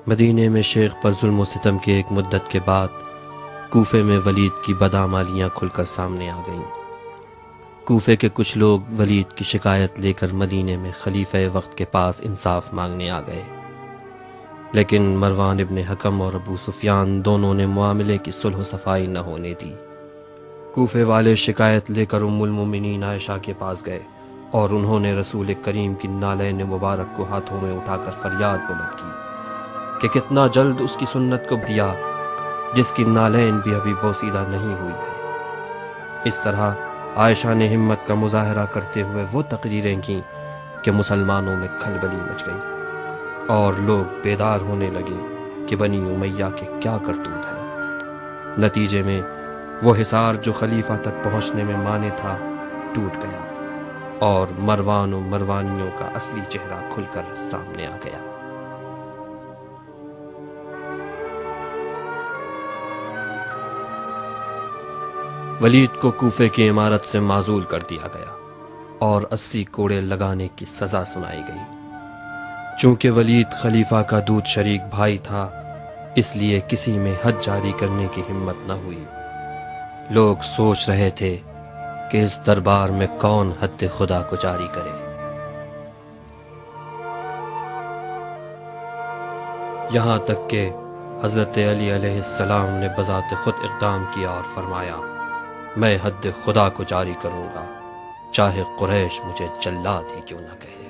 مدینے میں شیخ پر ظلم و ستم کے ایک مدت کے بعد کوفے میں ولید کی بدعمالیاں کھل کر سامنے آ گئیں۔ کوفے کے کچھ لوگ ولید کی شکایت لے کر مدینے میں خلیفہ وقت کے پاس انصاف مانگنے آ گئے، لیکن مروان ابن حکم اور ابو سفیان دونوں نے معاملے کی صلح و صفائی نہ ہونے دی۔ کوفے والے شکایت لے کر ام المومنین عائشہ کے پاس گئے اور انہوں نے رسول کریم کی نالین مبارک کو ہاتھوں میں اٹھا کر فریاد بلند کی کہ کتنا جلد اس کی سنت کو دیا جس کی نالین بھی ابھی بوسیدہ نہیں ہوئی ہے۔ اس طرح عائشہ نے ہمت کا مظاہرہ کرتے ہوئے وہ تقریریں کیں کہ مسلمانوں میں کھلبلی مچ گئی اور لوگ بیدار ہونے لگے کہ بنی امیہ کے کیا کرتوت ہیں۔ نتیجے میں وہ حصار جو خلیفہ تک پہنچنے میں مانے تھا ٹوٹ گیا اور مروان و مروانیوں کا اصلی چہرہ کھل کر سامنے آ گیا۔ ولید کو کوفے کی عمارت سے معزول کر دیا گیا اور 80 کوڑے لگانے کی سزا سنائی گئی۔ چونکہ ولید خلیفہ کا دودھ شریک بھائی تھا، اس لیے کسی میں حد جاری کرنے کی ہمت نہ ہوئی۔ لوگ سوچ رہے تھے کہ اس دربار میں کون حد خدا کو جاری کرے۔ یہاں تک کہ حضرت علی علیہ السلام نے بذات خود اقدام کیا اور فرمایا، میں حد خدا کو جاری کروں گا، چاہے قریش مجھے جلاد ہی کیوں نہ کہے۔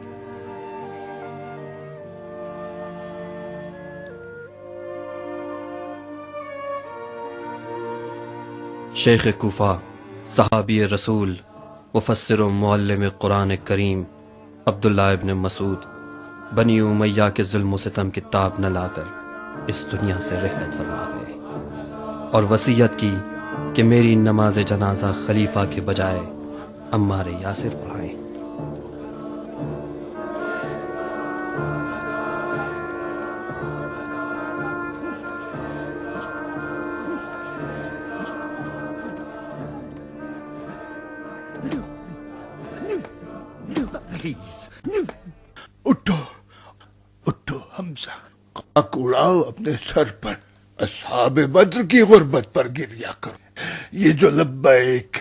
شیخ کوفہ، صحابی رسول، مفسر و معلم قرآن کریم عبداللہ ابن مسعود بنی امیہ کے ظلم و ستم کی تاب نہ لا کر اس دنیا سے رحلت فرما گئے اور وصیت کی کہ میری نماز جنازہ خلیفہ کے بجائے عمار یاسر پڑھائیں۔ پلیز اٹھو اٹھو حمزہ، خاک اڑاؤ اپنے سر پر، اصحاب بدر کی غربت پر گریا کرو۔ یہ جو لبیک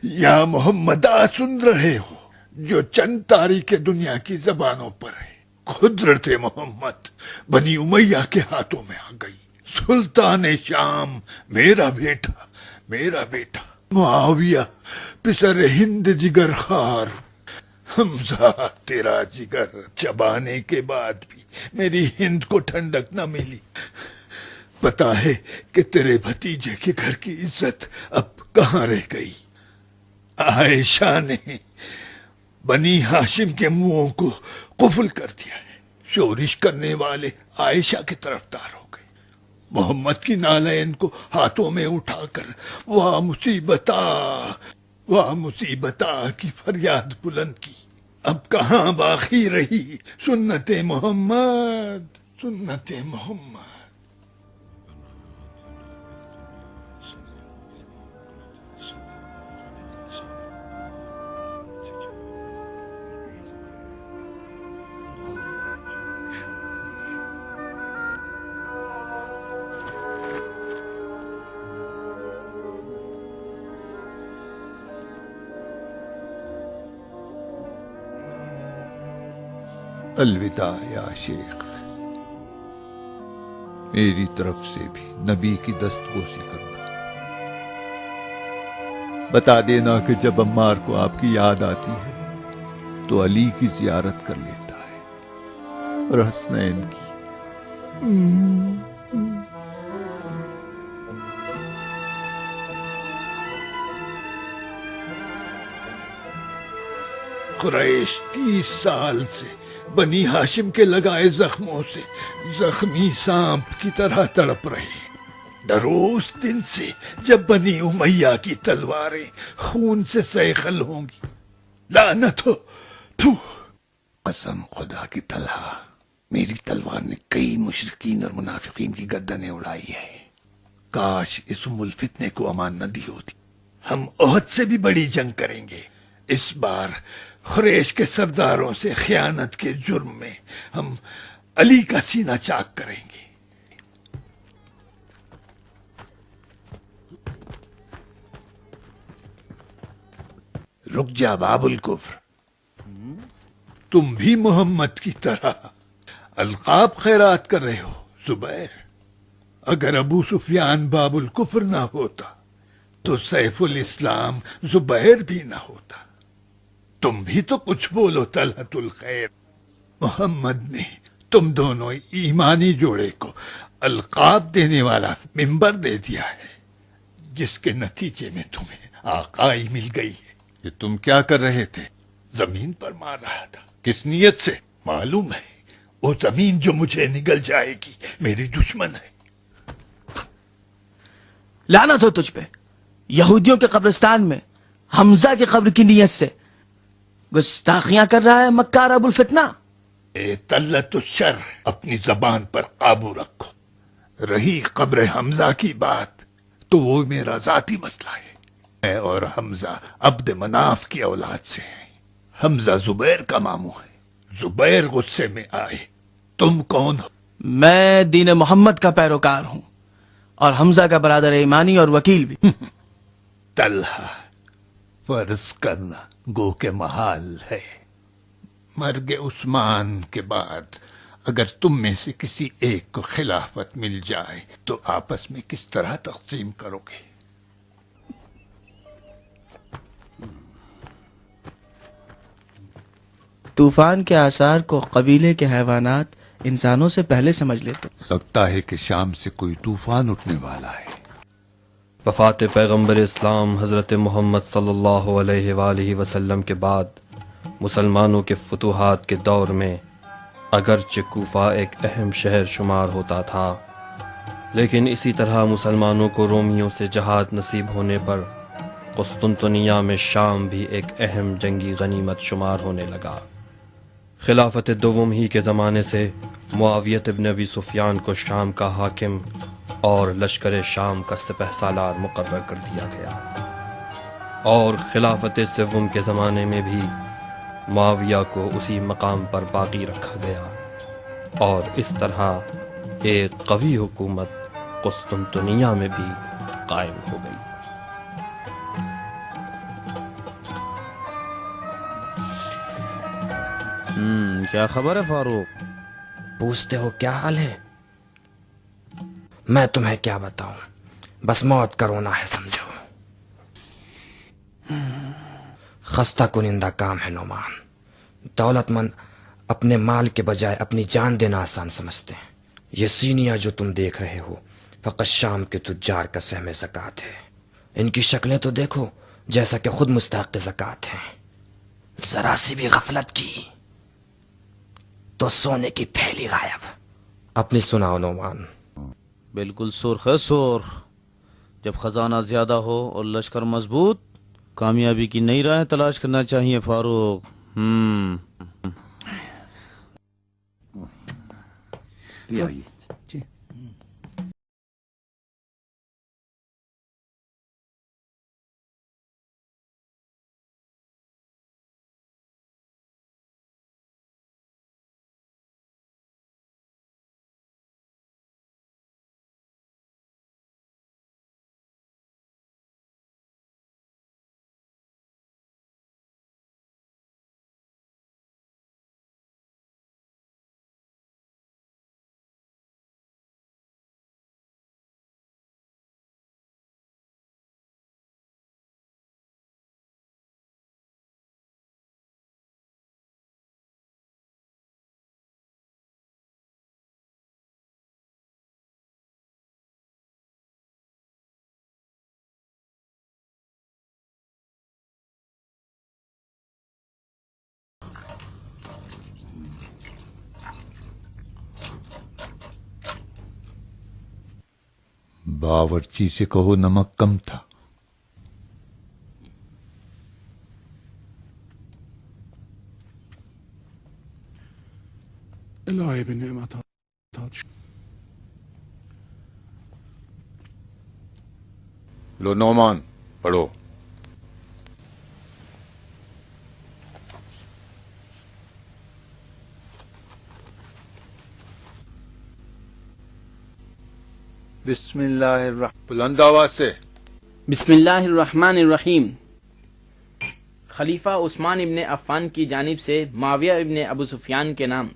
یا محمد سن رہے ہو، جو چند تاریخ دنیا کی زبانوں پر ہے، قدرت محمد بنی امیہ کے ہاتھوں میں آ گئی۔ سلطان شام میرا بیٹا معاویہ پسر ہند جگر خار، حمزہ تیرا جگر چبانے کے بعد بھی میری ہند کو ٹھنڈک نہ ملی۔ پتا ہے کہ تیرے بھتیجے کے گھر کی عزت اب کہاں رہ گئی؟ عائشہ نے بنی ہاشم کے منہوں کو قفل کر دیا ہے۔ شورش کرنے والے عائشہ کی طرفدار ہو گئے۔ محمد کی نالین کو ہاتھوں میں اٹھا کر واہ مصیبتا کی فریاد بلند کی۔ اب کہاں باقی رہی سنت محمد؟ الوداع یا شیخ، میری طرف سے بھی نبی کی دستبوسی کرنا۔ بتا دینا کہ جب عمار کو آپ کی یاد آتی ہے تو علی کی زیارت کر لیتا ہے اور حسنین کی۔ قریش 30 سال سے بنی ہاشم کے لگائے زخموں سے زخمی سانپ کی طرح تڑپ رہے۔ ڈرو اس دن سے جب بنی امیہ کی تلواریں خون سے سیخل ہوں گی۔ لعنت ہو تو قسم خدا کی طلحہ، میری تلوار نے کئی مشرکین اور منافقین کی گردنیں اڑائی ہے۔ کاش اس ام الفتنے کو امان نہ دی ہوتی۔ ہم احد سے بھی بڑی جنگ کریں گے۔ اس بار قریش کے سرداروں سے خیانت کے جرم میں ہم علی کا سینہ چاک کریں گے۔ رک جا باب الکفر، تم بھی محمد کی طرح القاب خیرات کر رہے ہو زبیر۔ اگر ابو سفیان باب الکفر نہ ہوتا تو سیف الاسلام زبیر بھی نہ ہوتا۔ تم بھی تو کچھ بولو طلحت الخیر۔ محمد نے تم دونوں ایمانی جوڑے کو القاب دینے والا منبر دے دیا ہے، جس کے نتیجے میں تمہیں آقائی مل گئی ہے۔ یہ تم کیا کر رہے تھے؟ زمین پر مار رہا تھا۔ کس نیت سے؟ معلوم ہے وہ زمین جو مجھے نگل جائے گی میری دشمن ہے۔ لعنت ہو تجھ پہ، یہودیوں کے قبرستان میں حمزہ کی قبر کی نیت سے گستاخیاں کر رہا ہے مکار ابو الفتنہ۔ اے طلت الشر، اپنی زبان پر قابو رکھو۔ رہی قبر حمزہ کی بات تو وہ میرا ذاتی مسئلہ ہے۔ میں اور حمزہ عبد مناف کی اولاد سے ہیں۔ حمزہ زبیر کا ماموں ہے۔ زبیر غصے میں آئے، تم کون ہو؟ میں دین محمد کا پیروکار ہوں اور حمزہ کا برادر ایمانی اور وکیل بھی۔ طلحہ، فرض کرنا گو کے محال ہے، مرگ عثمان کے بعد اگر تم میں سے کسی ایک کو خلافت مل جائے تو آپس میں کس طرح تقسیم کرو گے؟ طوفان کے آثار کو قبیلے کے حیوانات انسانوں سے پہلے سمجھ لیتے۔ لگتا ہے کہ شام سے کوئی طوفان اٹھنے والا ہے۔ وفات پیغمبر اسلام حضرت محمد صلی اللہ علیہ وآلہ وسلم کے بعد مسلمانوں کے فتوحات کے دور میں اگرچہ کوفہ ایک اہم شہر شمار ہوتا تھا، لیکن اسی طرح مسلمانوں کو رومیوں سے جہاد نصیب ہونے پر قسطنطنیہ میں شام بھی ایک اہم جنگی غنیمت شمار ہونے لگا۔ خلافت دوم ہی کے زمانے سے معاویہ ابن ابی سفیان کو شام کا حاکم اور لشکر شام کا سپہ سالار مقرر کر دیا گیا، اور خلافت سوم کے زمانے میں بھی معاویہ کو اسی مقام پر باقی رکھا گیا، اور اس طرح ایک قوی حکومت قسطنطنیہ میں بھی قائم ہو گئی۔ کیا خبر ہے فاروق؟ پوچھتے ہو کیا حال ہے؟ میں تمہیں کیا بتاؤں، بس موت کا رونا ہے سمجھو۔ خستہ کنندہ کام ہے نعمان۔ دولت مند اپنے مال کے بجائے اپنی جان دینا آسان سمجھتے ہیں۔ یہ سینیاں جو تم دیکھ رہے ہو فقط شام کے تجار کا سہم زکوٰۃ ہے۔ ان کی شکلیں تو دیکھو جیسا کہ خود مستحق زکوٰۃ ہیں۔ ذرا سی بھی غفلت کی تو سونے کی تھیلی غائب۔ اپنی سناؤ نعمان۔ بالکل سرخ ہے سرخ۔ جب خزانہ زیادہ ہو اور لشکر مضبوط، کامیابی کی نئی راہیں تلاش کرنا چاہیے فاروق۔ باورچی سے کہو نمک کم تھا۔ الہی بنعمت لو نعمان پڑھو۔ بسم اللہ الرحمن بلند آواز سے۔ بسم اللہ الرحمن الرحیم۔ خلیفہ عثمان ابن عفان کی جانب سے معاویہ ابن ابو سفیان کے نام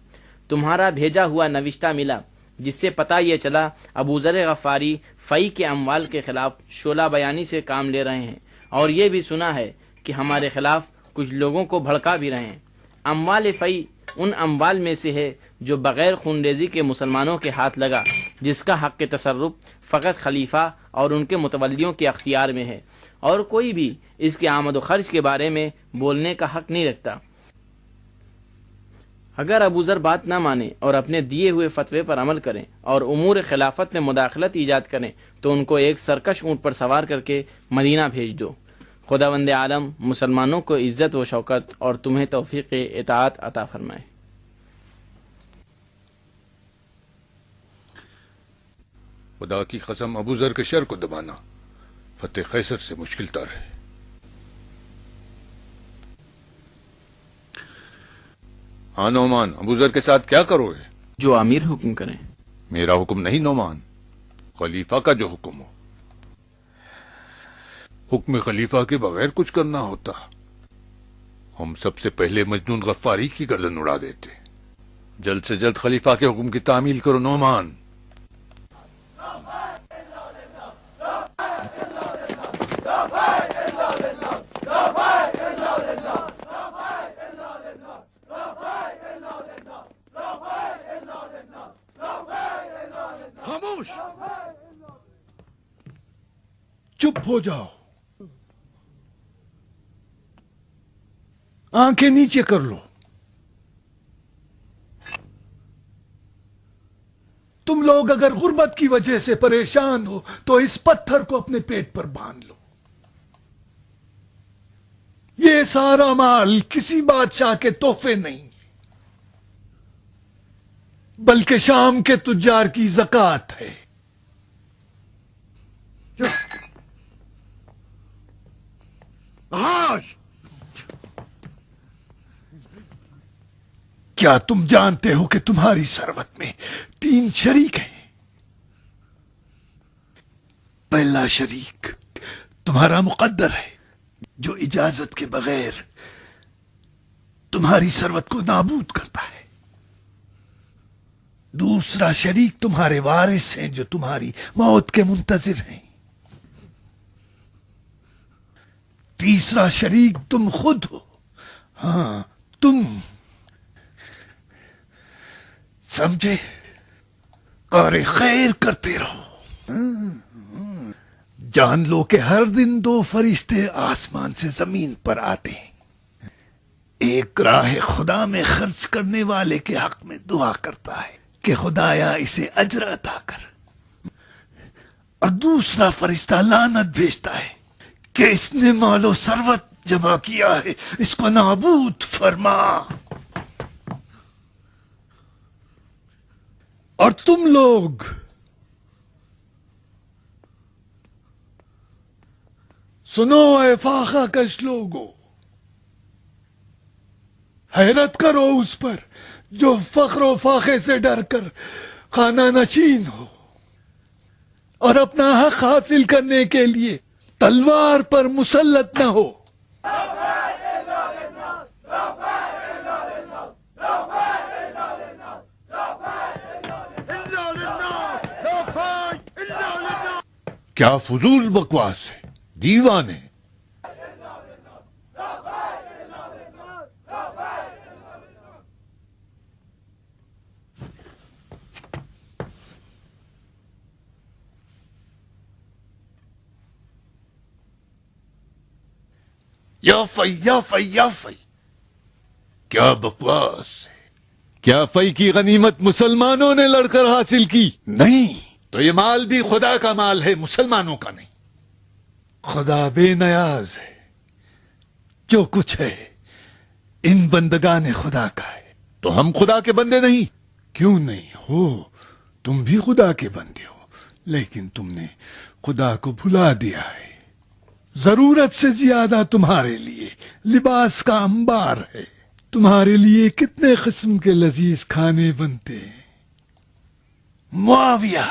تمہارا بھیجا ہوا نوشتہ ملا، جس سے پتہ یہ چلا ابو ذر غفاری فی کے اموال کے خلاف شعلہ بیانی سے کام لے رہے ہیں، اور یہ بھی سنا ہے کہ ہمارے خلاف کچھ لوگوں کو بھڑکا بھی رہے ہیں۔ اموال فی ان اموال میں سے ہے جو بغیر خونریزی کے مسلمانوں کے ہاتھ لگا، جس کا حق تصرف فقط خلیفہ اور ان کے متولیوں کے اختیار میں ہے، اور کوئی بھی اس کے آمد و خرچ کے بارے میں بولنے کا حق نہیں رکھتا۔ اگر ابو ذر بات نہ مانے اور اپنے دیے ہوئے فتوے پر عمل کریں اور امور خلافت میں مداخلت ایجاد کریں تو ان کو ایک سرکش اونٹ پر سوار کر کے مدینہ بھیج دو۔ خداوند عالم مسلمانوں کو عزت و شوکت اور تمہیں توفیق اطاعت عطا فرمائے۔ خدا کی قسم ابو ذر کے شر کو دبانا فتح قیصر سے مشکل تر ہے۔ ہاں نعمان، ابو ذر کے ساتھ کیا کرو گے؟ جو امیر حکم کریں۔ میرا حکم نہیں نعمان، خلیفہ کا جو حکم ہو۔ حکم خلیفہ کے بغیر کچھ کرنا ہوتا ہم سب سے پہلے مجنون غفاری کی گردن اڑا دیتے۔ جلد سے جلد خلیفہ کے حکم کی تعمیل کرو نعمان۔ خاموش، چپ ہو جاؤ، آنکھیں نیچے کر لو۔ تم لوگ اگر غربت کی وجہ سے پریشان ہو تو اس پتھر کو اپنے پیٹ پر باندھ لو۔ یہ سارا مال کسی بادشاہ کے تحفے نہیں بلکہ شام کے تجار کی زکوٰۃ ہے۔ کیا تم جانتے ہو کہ تمہاری ثروت میں 3 شریک ہیں؟ پہلا شریک تمہارا مقدر ہے جو اجازت کے بغیر تمہاری ثروت کو نابود کرتا ہے۔ دوسرا شریک تمہارے وارث ہیں جو تمہاری موت کے منتظر ہیں۔ تیسرا شریک تم خود ہو۔ ہاں، تم سمجھے؟ کار خیر کرتے رہو۔ جان لو کہ ہر دن 2 فرشتے آسمان سے زمین پر آتے ہیں، ایک راہ خدا میں خرچ کرنے والے کے حق میں دعا کرتا ہے کہ خدایا اسے اجر عطا کر، اور دوسرا فرشتہ لعنت بھیجتا ہے کہ اس نے مال و ثروت جمع کیا ہے، اس کو نابود فرما۔ اور تم لوگ سنو اے فاقہ کش لوگو، حیرت کرو اس پر جو فقر و فاقے سے ڈر کر خانہ نشین ہو اور اپنا حق حاصل کرنے کے لیے تلوار پر مسلط نہ ہو۔ کیا فضول بکواس ہے، دیوانے۔ یا فی کیا بکواس ہے؟ کیا فی کی غنیمت مسلمانوں نے لڑ کر حاصل کی؟ نہیں، تو یہ مال بھی خدا کا مال ہے، مسلمانوں کا نہیں۔ خدا بے نیاز ہے، جو کچھ ہے ان بندگان خدا کا ہے۔ تو ہم خدا کے بندے نہیں؟ کیوں نہیں ہو، تم بھی خدا کے بندے ہو، لیکن تم نے خدا کو بھلا دیا ہے۔ ضرورت سے زیادہ تمہارے لیے لباس کا انبار ہے، تمہارے لیے کتنے قسم کے لذیذ کھانے بنتے ہیں۔ معاویہ،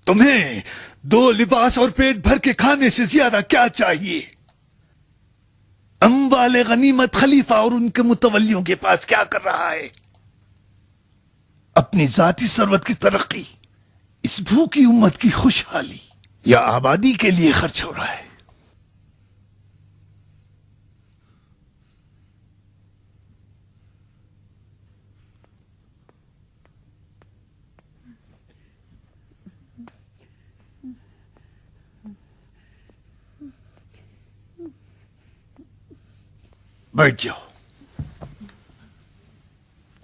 تمہیں 2 لباس اور پیٹ بھر کے کھانے سے زیادہ کیا چاہیے؟ اموال غنیمت خلیفہ اور ان کے متولیوں کے پاس کیا کر رہا ہے؟ اپنی ذاتی ثروت کی ترقی، اس بھوکی امت کی خوشحالی یا آبادی کے لیے خرچ ہو رہا ہے؟ بیٹھ جاؤ،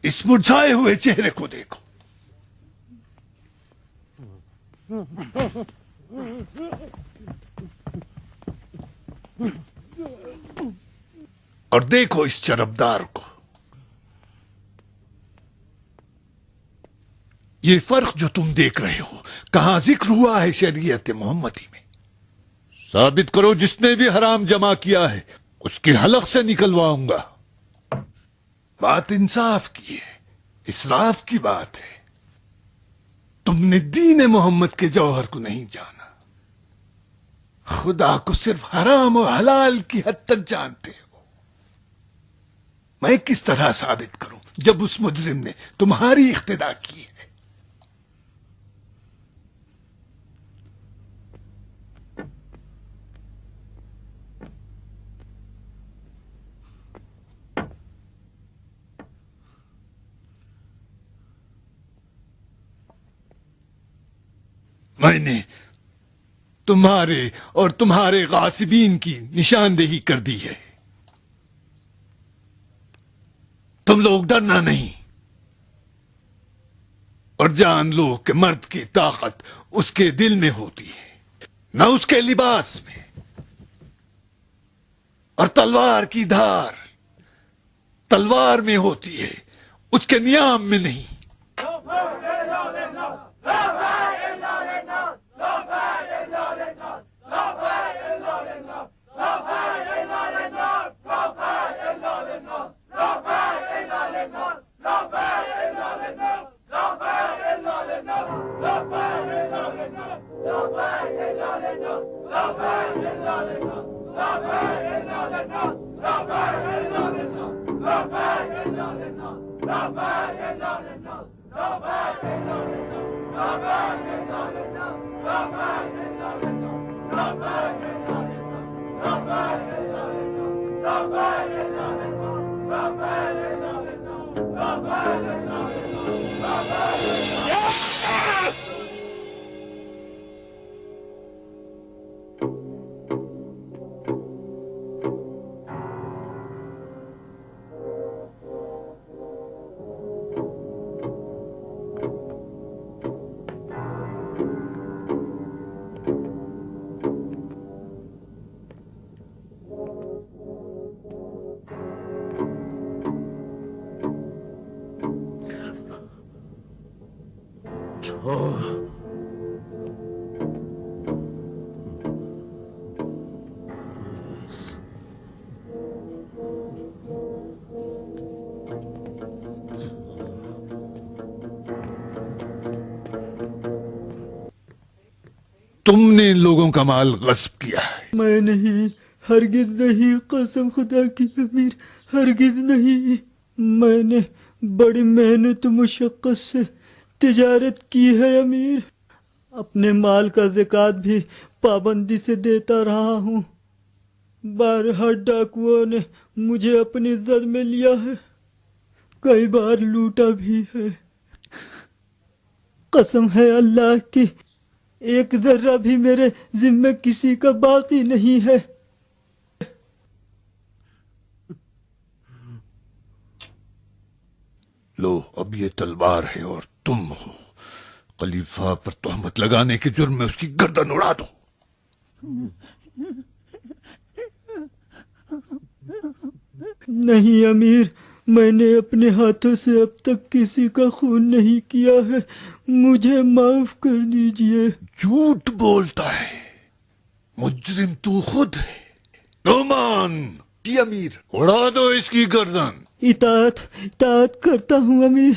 اس مرجھائے ہوئے چہرے کو دیکھو۔ اور دیکھو اس چربدار کو۔ یہ فرق جو تم دیکھ رہے ہو کہاں ذکر ہوا ہے شریعت محمدی میں؟ ثابت کرو جس نے بھی حرام جمع کیا ہے اس کے حلق سے نکلواؤں گا۔ بات انصاف کی ہے، اسراف کی بات ہے۔ تم نے دین محمد کے جوہر کو نہیں جانا، خدا کو صرف حرام و حلال کی حد تک جانتے ہو۔ میں کس طرح ثابت کروں جب اس مجرم نے تمہاری اقتدا کی ہے؟ میں نے تمہارے اور تمہارے غاصبین کی نشاندہی کر دی ہے۔ تم لوگ ڈرنا نہیں، اور جان لو کہ مرد کی طاقت اس کے دل میں ہوتی ہے، نہ اس کے لباس میں، اور تلوار کی دھار تلوار میں ہوتی ہے، اس کے نیام میں نہیں۔ تم نے ان لوگوں کا مال غصب کیا ہے۔ میں نہیں، ہرگز نہیں، قسم خدا کی امیر، ہرگز نہیں۔ میں نے بڑی محنت و مشقت سے تجارت کی ہے امیر، اپنے مال کا زکوٰۃ بھی پابندی سے دیتا رہا ہوں۔ بارہا ڈاکوؤں نے مجھے اپنی زد میں لیا ہے، کئی بار لوٹا بھی ہے۔ قسم ہے اللہ کی، ایک ذرہ بھی میرے ذمے کسی کا باقی نہیں ہے۔ لو اب یہ تلوار ہے اور تم ہو، خلیفہ پر تہمت لگانے کے جرم میں اس کی گردن اڑا دو۔ نہیں امیر، میں نے اپنے ہاتھوں سے اب تک کسی کا خون نہیں کیا ہے، مجھے معاف کر دیجئے۔ جھوٹ بولتا ہے، مجرم تو خود ہے۔ نعمان، جی امیر، اڑا دو اس کی گردن۔ اطاعت کرتا ہوں امیر۔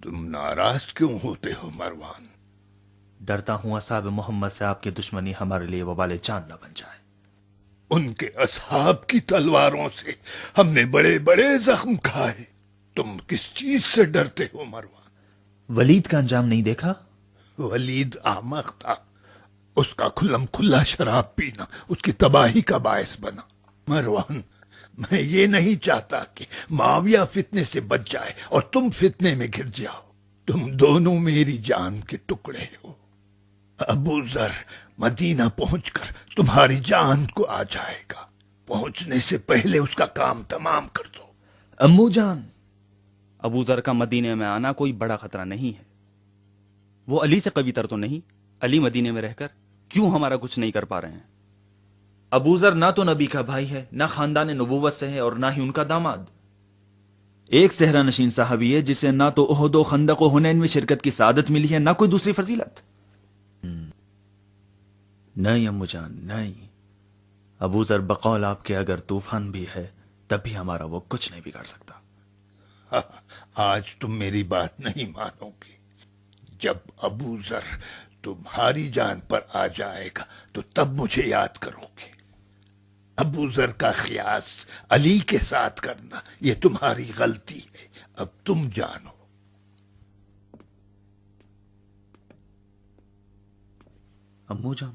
تم ناراض کیوں ہوتے ہو مروان؟ ڈرتا ہوں اصحاب محمد سے آپ کی دشمنی ہمارے لیے وبال جان نہ بن جائے۔ ان کے اصحاب کی تلواروں سے ہم نے بڑے بڑے زخم کھائے، تم کس چیز سے ڈرتے ہو مروان؟ ولید کا انجام نہیں دیکھا؟ ولید احمق تھا، اس کا کھلم کھلا شراب پینا اس کی تباہی کا باعث بنا۔ مروان، میں یہ نہیں چاہتا کہ معاویہ فتنے سے بچ جائے اور تم فتنے میں گر جاؤ۔ تم دونوں میری جان کے ٹکڑے ہو۔ ابو ذر مدینہ پہنچ کر تمہاری جان کو آ جائے گا، پہنچنے سے پہلے اس کا کام تمام کر دو۔ امو جان، ابو ذر کا مدینے میں آنا کوئی بڑا خطرہ نہیں ہے، وہ علی سے قوی تر تو نہیں؟ علی مدینے میں رہ کر کیوں ہمارا کچھ نہیں کر پا رہے ہیں؟ ابو ذر نہ تو نبی کا بھائی ہے، نہ خاندان نبوت سے ہے، اور نہ ہی ان کا داماد۔ ایک صحرا نشین صحابی ہے جسے نہ تو احد و خندق و حنین میں شرکت کی سعادت ملی ہے، نہ کوئی دوسری فضیلت۔ نہیں امو جان، نہیں، ابو ذر بقول آپ کے اگر طوفان بھی ہے تب بھی ہمارا وہ کچھ نہیں بگاڑ سکتا۔ آج تم میری بات نہیں مانو گے۔ جب ابو ذر تمہاری جان پر آ جائے گا تو تب مجھے یاد کرو گے۔ ابو ذر کا قیاس علی کے ساتھ کرنا یہ تمہاری غلطی ہے، اب تم جانو۔ امو جان،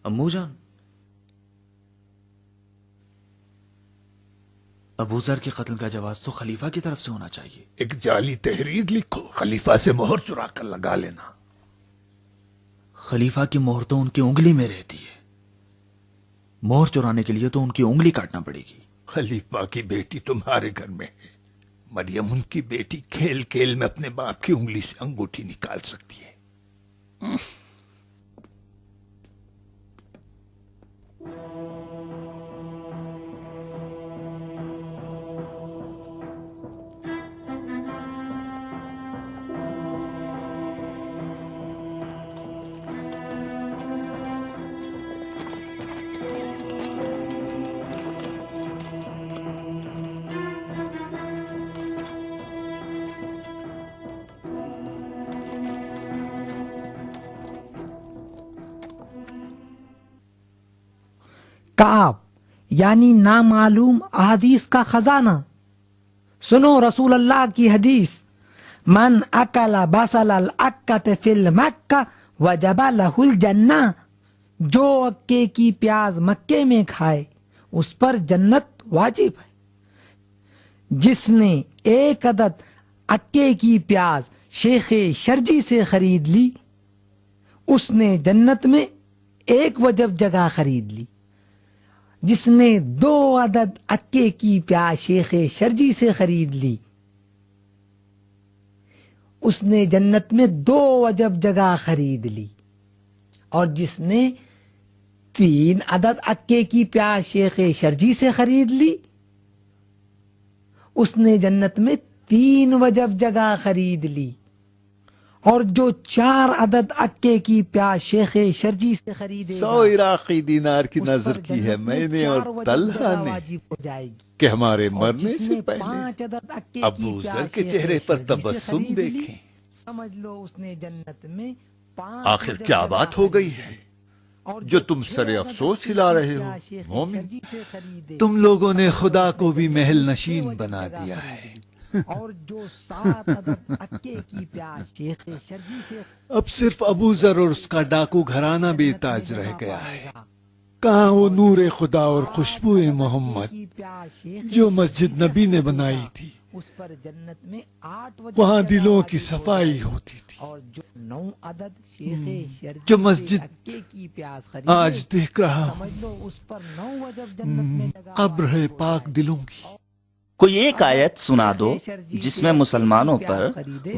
امو جان، ابو ذر کے قتل کا جواز تو خلیفہ کی طرف سے ہونا چاہیے۔ ایک جعلی تحریر لکھو، خلیفہ سے مہر چرا کر لگا لینا۔ خلیفہ کی مہر تو ان کی انگلی میں رہتی ہے، مہر چرانے کے لیے تو ان کی انگلی کاٹنا پڑے گی۔ خلیفہ کی بیٹی تمہارے گھر میں ہے، مریم ان کی بیٹی کھیل کھیل میں اپنے باپ کی انگلی سے انگوٹھی نکال سکتی ہے۔ کعب یعنی نامعلوم احادیث کا خزانہ۔ سنو رسول اللہ کی حدیث، من اکل بصل العکۃ فی المکہ وجب لہ الجنہ، جو اکے کی پیاز مکے میں کھائے اس پر جنت واجب ہے۔ جس نے ایک عدد اکے کی پیاز شیخ شرجی سے خرید لی اس نے جنت میں ایک وجب جگہ خرید لی۔ جس نے 2 عدد اکے کی پیاز شیخ شرجی سے خرید لی اس نے جنت میں 2 وجب جگہ خرید لی، اور جس نے 3 عدد اکے کی پیاز شیخ شرجی سے خرید لی اس نے جنت میں 3 وجب جگہ خرید لی، اور جو 4 عدد اکے کی پیاز شیخ شرجی سے خریدے 100 عراقی دینار کی نظر کی ہے میں نے اور طلحہ نے کہ ہمارے مرنے سے پہلے ابو ذر کے چہرے پر تبسم دیکھیں۔ سمجھ لو اس نے جنت میں آخر کیا بات ہو گئی ہے جو تم سر افسوس ہلا رہے ہو؟ مومن، تم لوگوں نے خدا کو بھی محل نشین بنا دیا ہے۔ اور جو 7 عدد اکے کی پیاز شیخ شرجی سے اب صرف ابو ذر اور اس کا ڈاکو گھرانہ بے تاج رہ گیا ہے۔ کہاں وہ نور خدا اور خوشبو محمد جو مسجد نبی نے بنائی تھی؟ اس پر جنت میں 8 وہاں دلوں کی صفائی ہوتی تھی۔ اور جو 9 عدد شیخ شرجی جو مسجد اکے کی پیاز خریدے آج دیکھ رہا ہوں سمجھ لو اس پر 9 وجب جنت میں جگہ قبر ہے پاک دلوں کی۔ کوئی ایک آیت سنا دو جس میں مسلمانوں پر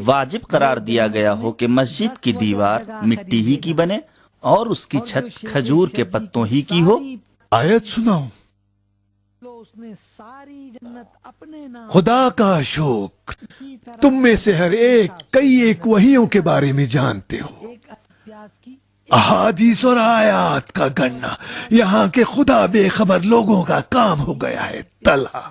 واجب قرار دیا گیا ہو کہ مسجد کی دیوار مٹی ہی کی بنے اور اس کی چھت کھجور کے پتوں ہی کی ہو۔ آیت سناؤں؟ اس نے ساری جنت اپنے نام خدا کا شوق، تم میں سے ہر ایک کئی ایک وحیوں کے بارے میں جانتے ہو۔ احادیث اور آیات کا گننا یہاں کے خدا بے خبر لوگوں کا کام ہو گیا ہے۔ طلحہ،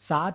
7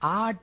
8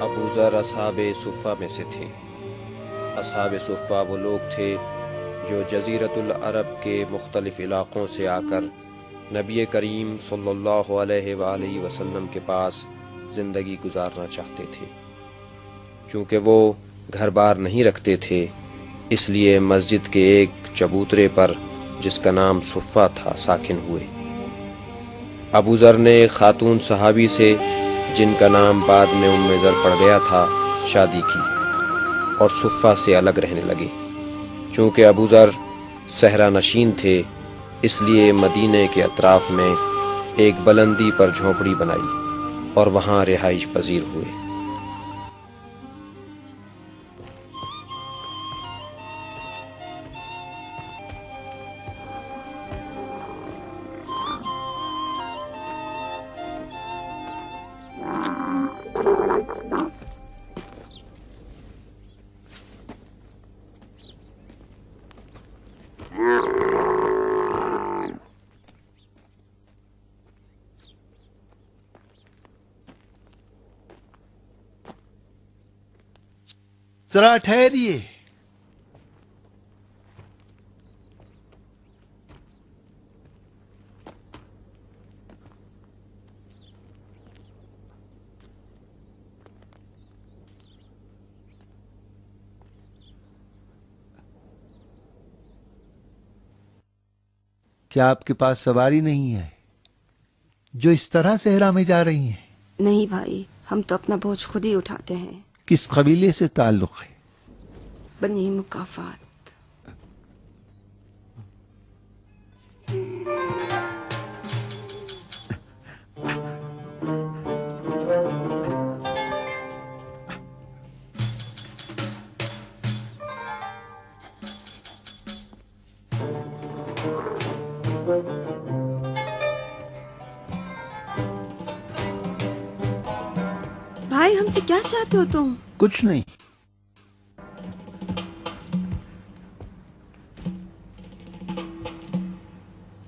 ابو ذر اصحاب صفہ میں سے تھے۔ اصحاب صفہ وہ لوگ تھے جو جزیرۃ العرب کے مختلف علاقوں سے آ کر نبی کریم صلی اللہ علیہ وآلہ وسلم کے پاس زندگی گزارنا چاہتے تھے۔ چونکہ وہ گھر بار نہیں رکھتے تھے، اس لیے مسجد کے ایک چبوترے پر جس کا نام صفہ تھا ساکن ہوئے۔ ابو ذر نے ایک خاتون صحابی سے جن کا نام بعد میں ام ذر پڑ گیا تھا شادی کی اور صفہ سے الگ رہنے لگے۔ چونکہ ابو ذر صحرا نشین تھے، اس لیے مدینے کے اطراف میں ایک بلندی پر جھونپڑی بنائی اور وہاں رہائش پذیر ہوئے۔ ذرا ٹھہریے۔ کیا آپ کے پاس سواری نہیں ہے جو اس طرح صحرا میں جا رہی ہیں؟ نہیں بھائی، ہم تو اپنا بوجھ خود ہی اٹھاتے ہیں۔ کس قبیلے سے تعلق ہے؟ بنی مکافات۔ بھائی ہم سے کیا چاہتے ہو تم؟ کچھ نہیں۔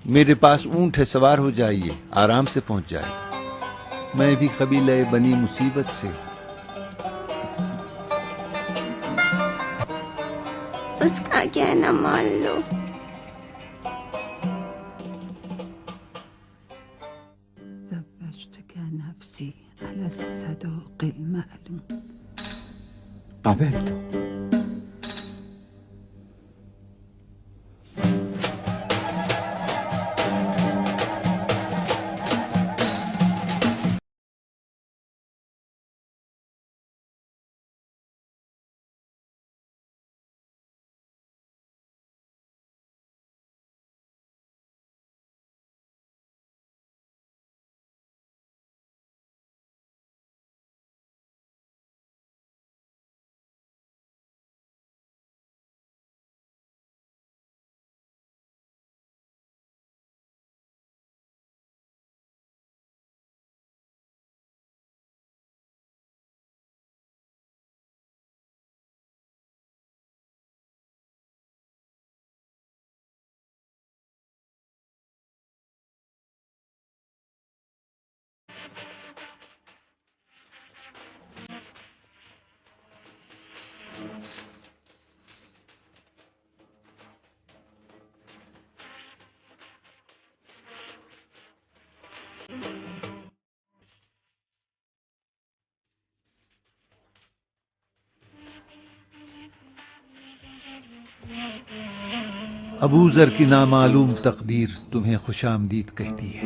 میرے پاس اونٹ ہے، سوار ہو جائیے، آرام سے پہنچ جائے گا۔ میں بھی قبیلہ بنی مصیبت سے۔ اس کا کہنا مان لو۔ زوجتك نفسي على الصدوق المألوم. قبلت. ابو ذر کی نامعلوم تقدیر تمہیں خوش آمدید کہتی ہے۔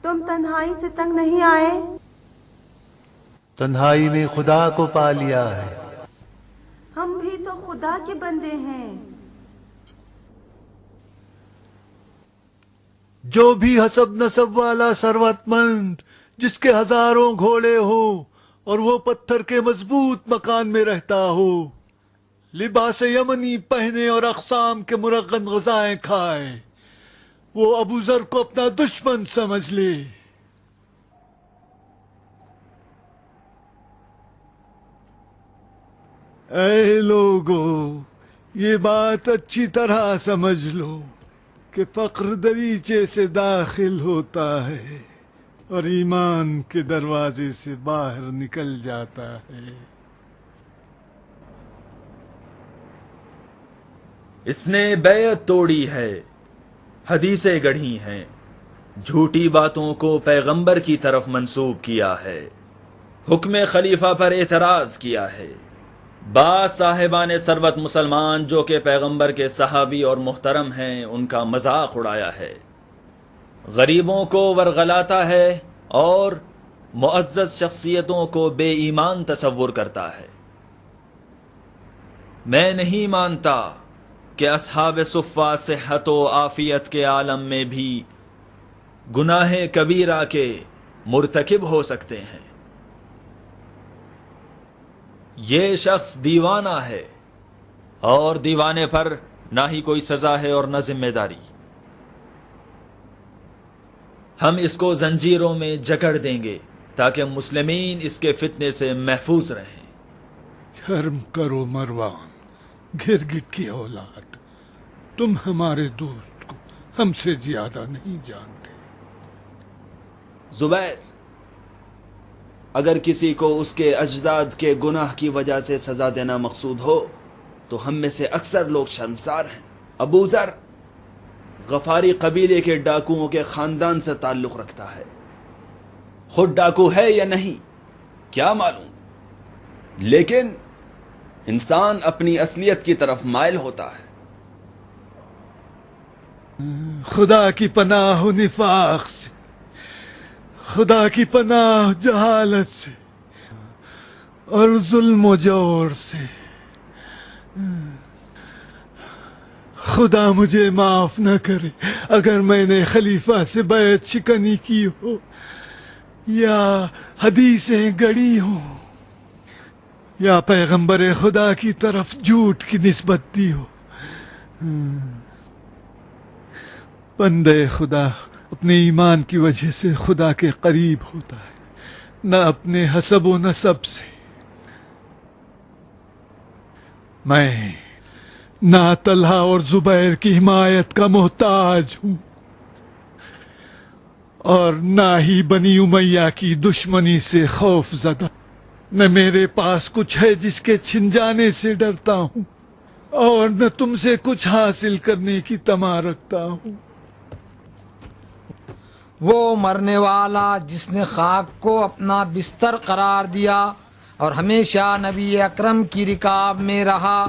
تم تنہائی سے تنگ نہیں آئے؟ تنہائی میں خدا کو پا لیا ہے. ہم بھی تو خدا کے بندے ہیں. جو بھی حسب نسب والا ثروت مند جس کے ہزاروں گھوڑے ہوں اور وہ پتھر کے مضبوط مکان میں رہتا ہو، لباس یمنی پہنے اور اقسام کے مرغن غذائیں کھائے، وہ ابو ذر کو اپنا دشمن سمجھ لے. اے لوگو، یہ بات اچھی طرح سمجھ لو کہ فقر دریچے سے داخل ہوتا ہے اور ایمان کے دروازے سے باہر نکل جاتا ہے. اس نے بیعت توڑی ہے، حدیثیں گڑھی ہیں، جھوٹی باتوں کو پیغمبر کی طرف منسوب کیا ہے، حکم خلیفہ پر اعتراض کیا ہے. بعض صاحبان ثروت مسلمان جو کہ پیغمبر کے صحابی اور محترم ہیں، ان کا مذاق اڑایا ہے، غریبوں کو ورغلاتا ہے اور معزز شخصیتوں کو بے ایمان تصور کرتا ہے. میں نہیں مانتا کہ اصحاب صفہ صحت و عافیت کے عالم میں بھی گناہ کبیرہ کے مرتکب ہو سکتے ہیں. یہ شخص دیوانہ ہے اور دیوانے پر نہ ہی کوئی سزا ہے اور نہ ذمہ داری. ہم اس کو زنجیروں میں جکڑ دیں گے تاکہ مسلمین اس کے فتنے سے محفوظ رہیں. شرم کرو مروان، گرگٹ کی اولاد، تم ہمارے دوست کو ہم سے زیادہ نہیں جانتے. زبیر، اگر کسی کو اس کے اجداد کے گناہ کی وجہ سے سزا دینا مقصود ہو تو ہم میں سے اکثر لوگ شرمسار ہیں. ابو ذر غفاری قبیلے کے ڈاکوؤں کے خاندان سے تعلق رکھتا ہے. خود ڈاکو ہے یا نہیں کیا معلوم، لیکن انسان اپنی اصلیت کی طرف مائل ہوتا ہے. خدا کی پناہ و نفاق سے، خدا کی پناہ جہالت سے اور ظلم و جور سے. خدا مجھے معاف نہ کرے اگر میں نے خلیفہ سے بیعت شکنی کی ہو یا حدیثیں گڑی ہوں یا پیغمبر خدا کی طرف جھوٹ کی نسبت دی ہو. بندے خدا اپنے ایمان کی وجہ سے خدا کے قریب ہوتا ہے، نہ اپنے حسب و نسب سے. میں نہ طلحہ اور زبیر کی حمایت کا محتاج ہوں اور نہ ہی بنی امیہ کی دشمنی سے خوف زدہ. نہ میرے پاس کچھ ہے جس کے چھن جانے سے ڈرتا ہوں اور نہ تم سے کچھ حاصل کرنے کی طمع رکھتا ہوں. وہ مرنے والا جس نے خاک کو اپنا بستر قرار دیا اور ہمیشہ نبی اکرم کی رکاب میں رہا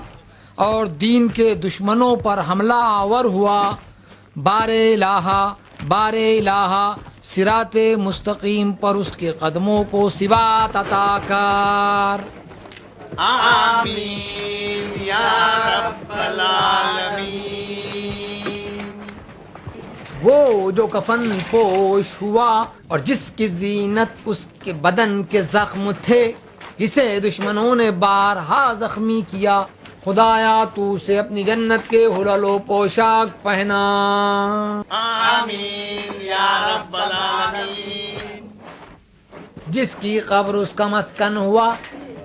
اور دین کے دشمنوں پر حملہ آور ہوا، بار الہ صراط مستقیم پر اس کے قدموں کو ثبات عطا کر. آمین یا رب العالمین. وہ جو کفن پوش ہوا اور جس کی زینت اس کے بدن کے زخم تھے، جسے دشمنوں نے بارہا زخمی کیا، خدایا تو اسے اپنی جنت کے حلل و پوشاک پہنا. آمین یا رب العالمین. جس کی قبر اس کا مسکن ہوا،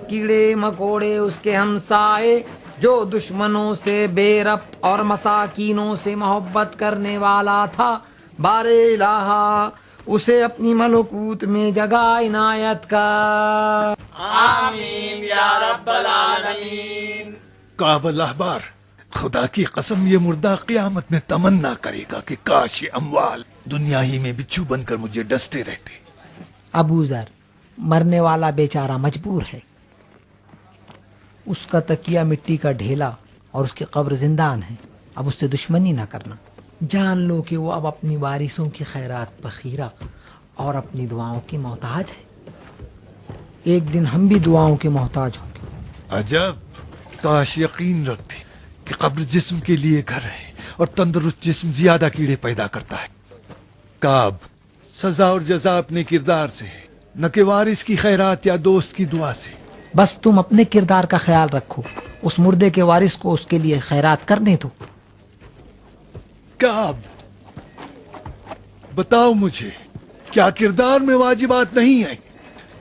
کیڑے مکوڑے اس کے ہمسائے، جو دشمنوں سے بے ربط اور مساکینوں سے محبت کرنے والا تھا، بار الہ اسے اپنی ملکوت میں جگہ عنایت کر. آمین یا رب العالمین. کعب الاحبار، خدا کی قسم یہ مردہ قیامت میں تمنا کرے گا کہ کاش یہ اموال دنیا ہی میں بچھو بن کر مجھے ڈستے رہتے. ابو ذر، مرنے والا بیچارہ مجبور ہے، اس کا تکیہ مٹی کا ڈھیلا اور اس کی قبر زندان ہے. اب اس سے دشمنی نہ کرنا. جان لو کہ وہ اب اپنی وارثوں کی خیرات پر خیرہ اور اپنی دعاؤں کی محتاج ہے. ایک دن ہم بھی دعاؤں کے محتاج ہوں گے. عجب، کاش یقین رکھتے کہ قبر جسم کے لیے گھر ہے اور تندرست جسم زیادہ کیڑے پیدا کرتا ہے. کعب، سزا اور جزا اپنے کردار سے ہے، نہ کہ وارث کی خیرات یا دوست کی دعا سے. بس تم اپنے کردار کا خیال رکھو، اس مردے کے وارث کو اس کے لیے خیرات کرنے دو. کعب، بتاؤ مجھے، کیا کردار میں واجبات نہیں ہیں؟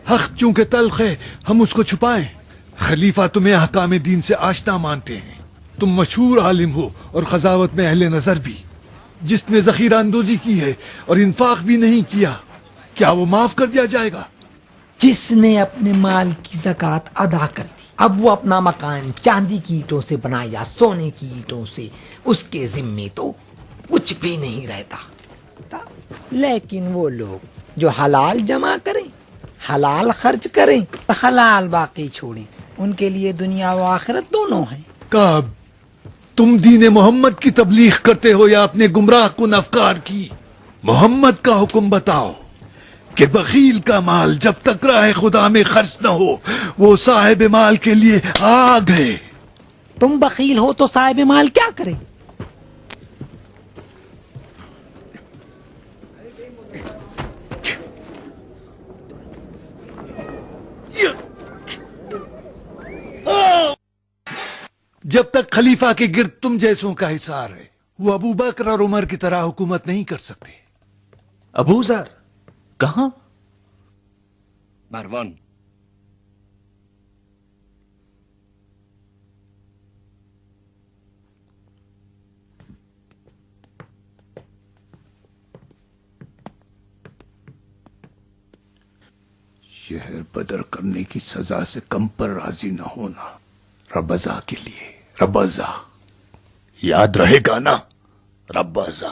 حق چونکہ تلخ ہے ہم اس کو چھپائیں. خلیفہ تمہیں احکام دین سے آشنا مانتے ہیں، تم مشہور عالم ہو اور قضاوت میں اہل نظر بھی. جس نے ذخیرہ اندوزی کی ہے اور انفاق بھی نہیں کیا، کیا وہ معاف کر دیا جائے گا؟ جس نے اپنے مال کی زکوٰۃ ادا کر دی، اب وہ اپنا مکان چاندی کی اینٹوں سے بنا یا سونے کی اینٹوں سے، اس کے ذمے تو کچھ بھی نہیں رہتا. لیکن وہ لوگ جو حلال جمع کریں، حلال خرچ کریں، حلال باقی چھوڑیں، ان کے لیے دنیا و آخرت دونوں ہیں. کعب، تم دین محمد کی تبلیغ کرتے ہو یا اپنے گمراہ کن افکار کی؟ محمد کا حکم بتاؤ کہ بخیل کا مال جب تک راہ خدا میں خرچ نہ ہو وہ صاحب مال کے لیے آگ ہے. تم بخیل ہو تو صاحب مال کیا کرے؟ جب تک خلیفہ کے گرد تم جیسوں کا حصار ہے وہ ابو بکر اور عمر کی طرح حکومت نہیں کر سکتے. ابو ذر کہاں؟ مروان. شہر بدر کرنے کی سزا سے کم پر راضی نہ ہونا ربضا کے لیے. ربضا یاد رہے گا نا؟ ربضا.